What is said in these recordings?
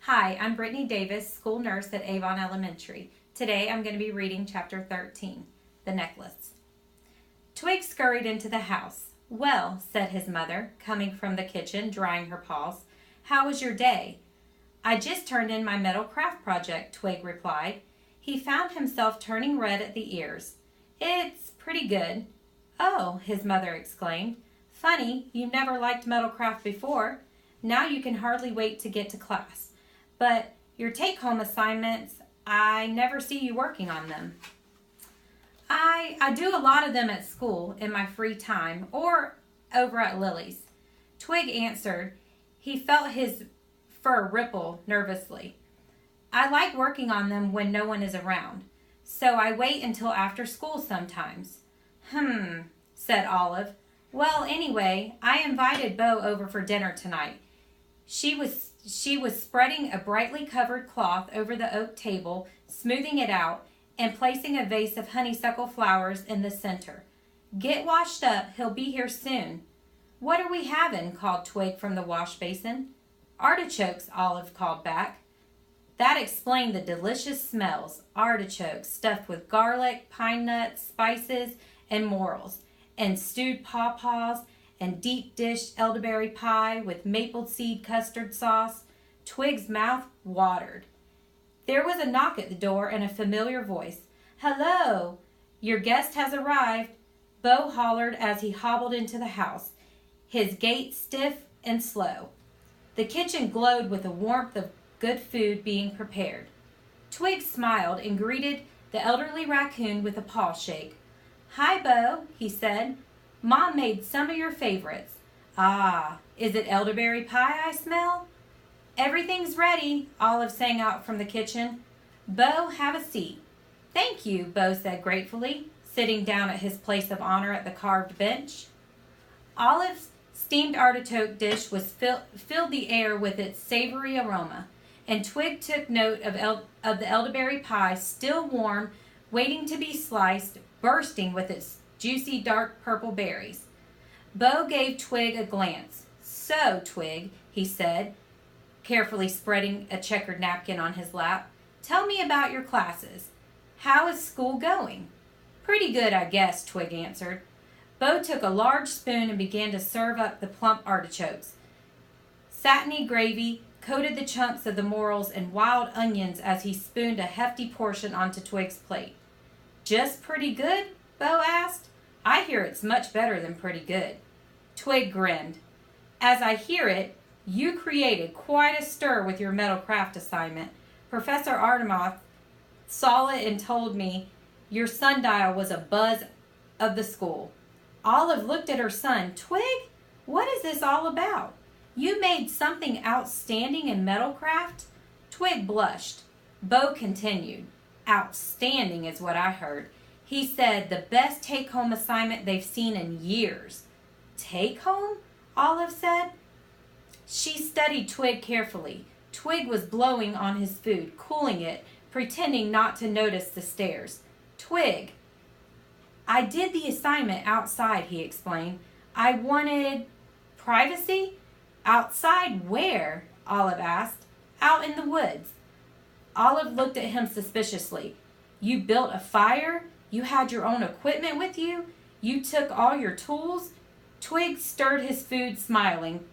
Hi, I'm Brittney Davis, school nurse at Avon Elementary. Today I'm going to be reading Chapter 13, The Necklace. Twig scurried into the house. "Well," said his mother, coming from the kitchen, drying her paws. "How was your day?" "I just turned in my metal craft project," Twig replied. He found himself turning red at the ears. "It's pretty good." "Oh," his mother exclaimed. "Funny, you've never liked metal craft before. Now you can hardly wait to get to class. But your take-home assignments, I never see you working on them." I do a lot of them at school in my free time or over at Lily's." Twig answered. He felt his fur ripple nervously. "I like working on them when no one is around, so I wait until after school sometimes." Said Olive. "Well, anyway, I invited Bo over for dinner tonight. She was spreading a brightly covered cloth over the oak table, smoothing it out, and placing a vase of honeysuckle flowers in the center. "Get washed up. He'll be here soon." "What are we having?" called Twig from the wash basin. "Artichokes," Olive called back. That explained the delicious smells. Artichokes stuffed with garlic, pine nuts, spices, and morels, and stewed pawpaws, and deep dish elderberry pie with maple seed custard sauce. Twig's mouth watered. There was a knock at the door and a familiar voice. "Hello! Your guest has arrived," Bo hollered as he hobbled into the house, his gait stiff and slow. The kitchen glowed with the warmth of good food being prepared. Twig smiled and greeted the elderly raccoon with a paw shake. "Hi, Bo," he said. "Mom made some of your favorites." "Ah, is it elderberry pie I smell?" "Everything's ready," Olive sang out from the kitchen. "Bo, have a seat." "Thank you," Bo said gratefully, sitting down at his place of honor at the carved bench. Olive's steamed artichoke dish was filled the air with its savory aroma, and Twig took note of the elderberry pie, still warm, waiting to be sliced, bursting with its juicy dark purple berries. Bo gave Twig a glance. "So, Twig," he said, carefully spreading a checkered napkin on his lap, "tell me about your classes. How is school going?" "Pretty good, I guess," Twig answered. Bo took a large spoon and began to serve up the plump artichokes. Satiny gravy coated the chunks of the morels and wild onions as he spooned a hefty portion onto Twig's plate. "Just pretty good?" Bo asked. "I hear it's much better than pretty good." Twig grinned. "As I hear it, you created quite a stir with your metal craft assignment. Professor Artemoth saw it and told me your sundial was a buzz of the school." Olive looked at her son. "Twig, what is this all about? You made something outstanding in metal craft?" Twig blushed. Bo continued. "Outstanding is what I heard. He said the best take-home assignment they've seen in years." "Take home?" Olive said. She studied Twig carefully. Twig was blowing on his food, cooling it, pretending not to notice the stares. "Twig, I did the assignment outside," he explained. "I wanted privacy." "Outside where?" Olive asked. "Out in the woods." Olive looked at him suspiciously. "You built a fire? You had your own equipment with you? You took all your tools?" Twig stirred his food, smiling.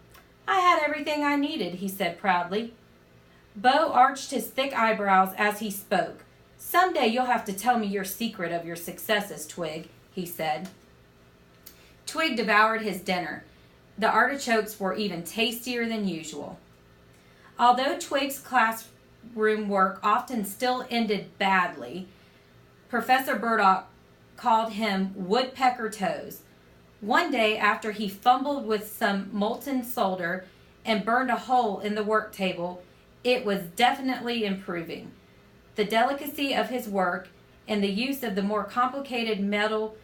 "I had everything I needed," he said proudly. Bo arched his thick eyebrows as he spoke. "Someday you'll have to tell me your secret of your successes, Twig," he said. Twig devoured his dinner. The artichokes were even tastier than usual. Although Twig's classroom work often still ended badly, Professor Burdock called him woodpecker toes. One day, after he fumbled with some molten solder and burned a hole in the work table, it was definitely improving. The delicacy of his work and the use of the more complicated metal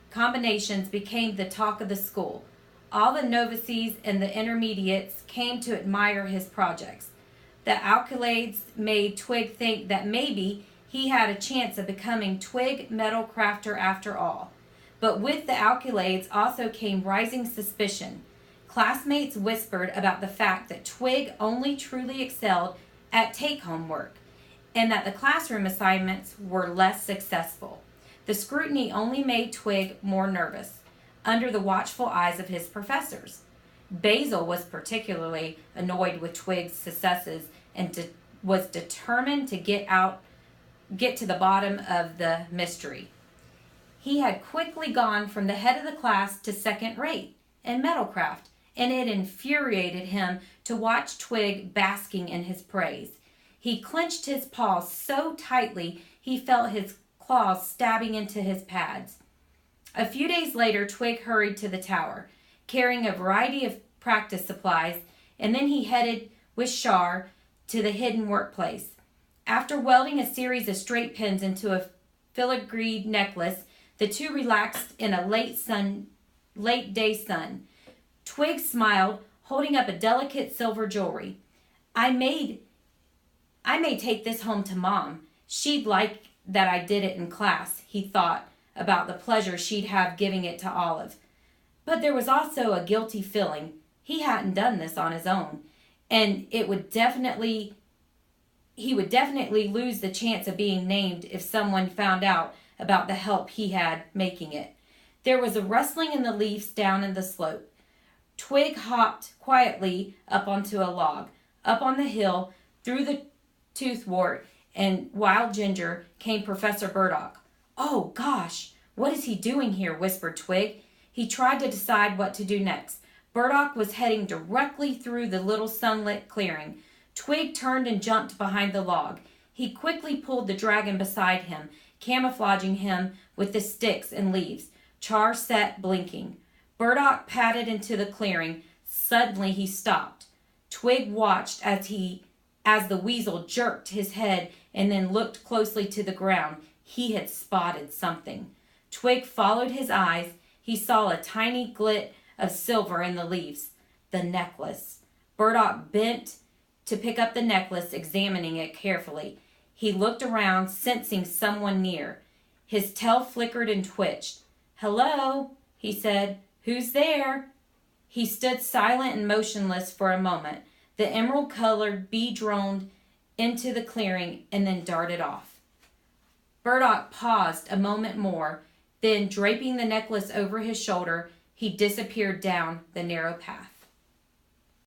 combinations became the talk of the school. All the novices and the intermediates came to admire his projects. The accolades made Twig think that maybe he had a chance of becoming Twig Metal Crafter after all. But with the accolades also came rising suspicion. Classmates whispered about the fact that Twig only truly excelled at take-home work, and that the classroom assignments were less successful. The scrutiny only made Twig more nervous, under the watchful eyes of his professors. Basil was particularly annoyed with Twig's successes and was determined to get to the bottom of the mystery. He had quickly gone from the head of the class to second rate in metalcraft, and it infuriated him to watch Twig basking in his praise. He clenched his paws so tightly he felt his claws stabbing into his pads. A few days later, Twig hurried to the tower, carrying a variety of practice supplies, and then he headed with Char to the hidden workplace. After welding a series of straight pins into a filigreed necklace, the two relaxed in a late day sun. Twig smiled, holding up a delicate silver jewelry. I may take this home to Mom. She'd like that I did it in class, he thought about the pleasure she'd have giving it to Olive. But there was also a guilty feeling. He hadn't done this on his own, and he would definitely lose the chance of being named if someone found out about the help he had making it. There was a rustling in the leaves down in the slope. Twig hopped quietly up onto a log. Up on the hill, through the toothwort and wild ginger, came Professor Burdock. "Oh, gosh, what is he doing here?" whispered Twig. He tried to decide what to do next. Burdock was heading directly through the little sunlit clearing. Twig turned and jumped behind the log. He quickly pulled the dragon beside him, camouflaging him with the sticks and leaves. Char sat blinking. Burdock padded into the clearing. Suddenly he stopped. Twig watched as the weasel jerked his head and then looked closely to the ground. He had spotted something. Twig followed his eyes. He saw a tiny glit of silver in the leaves. The necklace. Burdock bent to pick up the necklace, examining it carefully. He looked around, sensing someone near. His tail flickered and twitched. "Hello," he said. "Who's there?" He stood silent and motionless for a moment. The emerald-colored bee droned into the clearing and then darted off. Burdock paused a moment more, then, draping the necklace over his shoulder, he disappeared down the narrow path.